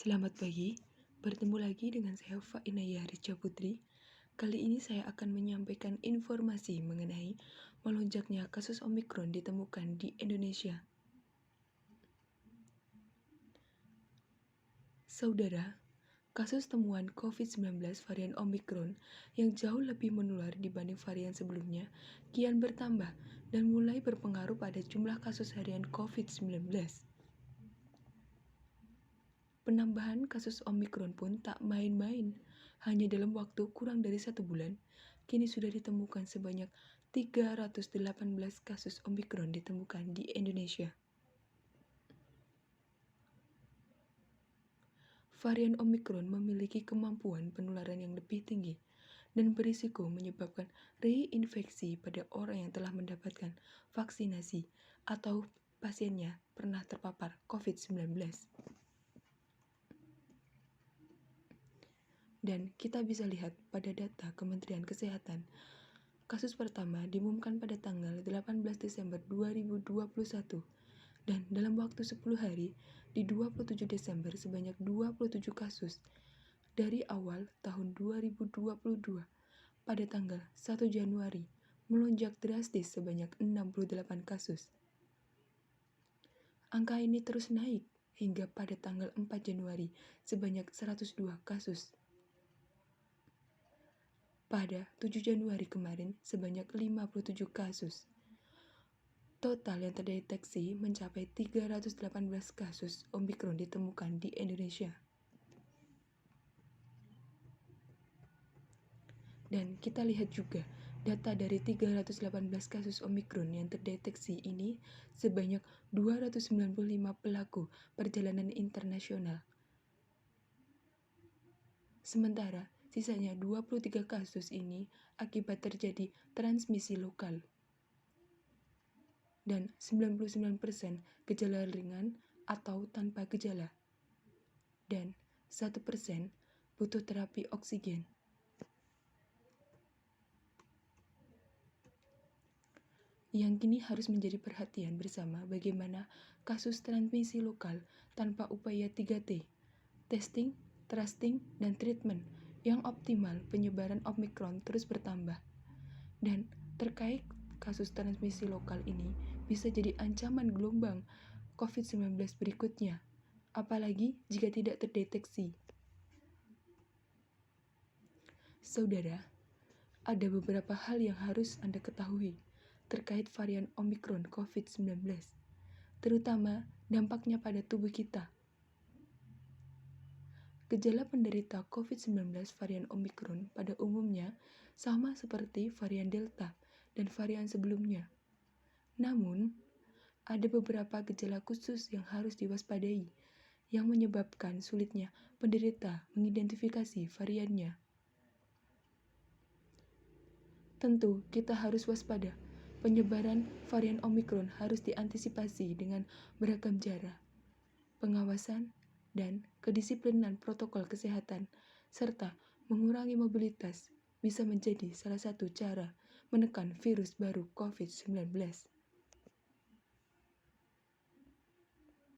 Selamat pagi, bertemu lagi dengan saya Fainaya Richa Putri. Kali ini saya akan menyampaikan informasi mengenai melonjaknya kasus Omikron ditemukan di Indonesia. Saudara, kasus temuan COVID-19 varian Omikron yang jauh lebih menular dibanding varian sebelumnya kian bertambah dan mulai berpengaruh pada jumlah kasus harian COVID-19. Penambahan kasus Omikron pun tak main-main. Hanya dalam waktu kurang dari 1 bulan, kini sudah ditemukan sebanyak 318 kasus Omikron ditemukan di Indonesia. Varian Omikron memiliki kemampuan penularan yang lebih tinggi dan berisiko menyebabkan reinfeksi pada orang yang telah mendapatkan vaksinasi atau pasiennya pernah terpapar COVID-19. Dan kita bisa lihat pada data Kementerian Kesehatan, kasus pertama diumumkan pada tanggal 18 Desember 2021 dan dalam waktu 10 hari di 27 Desember sebanyak 27 kasus. Dari awal tahun 2022 pada tanggal 1 Januari melonjak drastis sebanyak 68 kasus. Angka ini terus naik hingga pada tanggal 4 Januari sebanyak 102 kasus. Pada 7 Januari kemarin sebanyak 57 kasus. Total yang terdeteksi mencapai 318 kasus Omikron ditemukan di Indonesia. Dan kita lihat juga data dari 318 kasus Omikron yang terdeteksi ini sebanyak 295 pelaku perjalanan internasional. Sementara sisanya 23 kasus ini akibat terjadi transmisi lokal. Dan 99% gejala ringan atau tanpa gejala. Dan 1% butuh terapi oksigen. Yang kini harus menjadi perhatian bersama bagaimana kasus transmisi lokal tanpa upaya 3T, testing, tracing, dan treatment yang optimal penyebaran Omikron terus bertambah. Dan terkait kasus transmisi lokal ini bisa jadi ancaman gelombang COVID-19 berikutnya, apalagi jika tidak terdeteksi. Saudara, ada beberapa hal yang harus Anda ketahui terkait varian Omikron COVID-19, terutama dampaknya pada tubuh kita. Gejala penderita COVID-19 varian Omikron pada umumnya sama seperti varian Delta dan varian sebelumnya. Namun, ada beberapa gejala khusus yang harus diwaspadai yang menyebabkan sulitnya penderita mengidentifikasi variannya. Tentu, kita harus waspada. Penyebaran varian Omikron harus diantisipasi dengan beragam cara, pengawasan, dan kedisiplinan protokol kesehatan, serta mengurangi mobilitas bisa menjadi salah satu cara menekan virus baru COVID-19.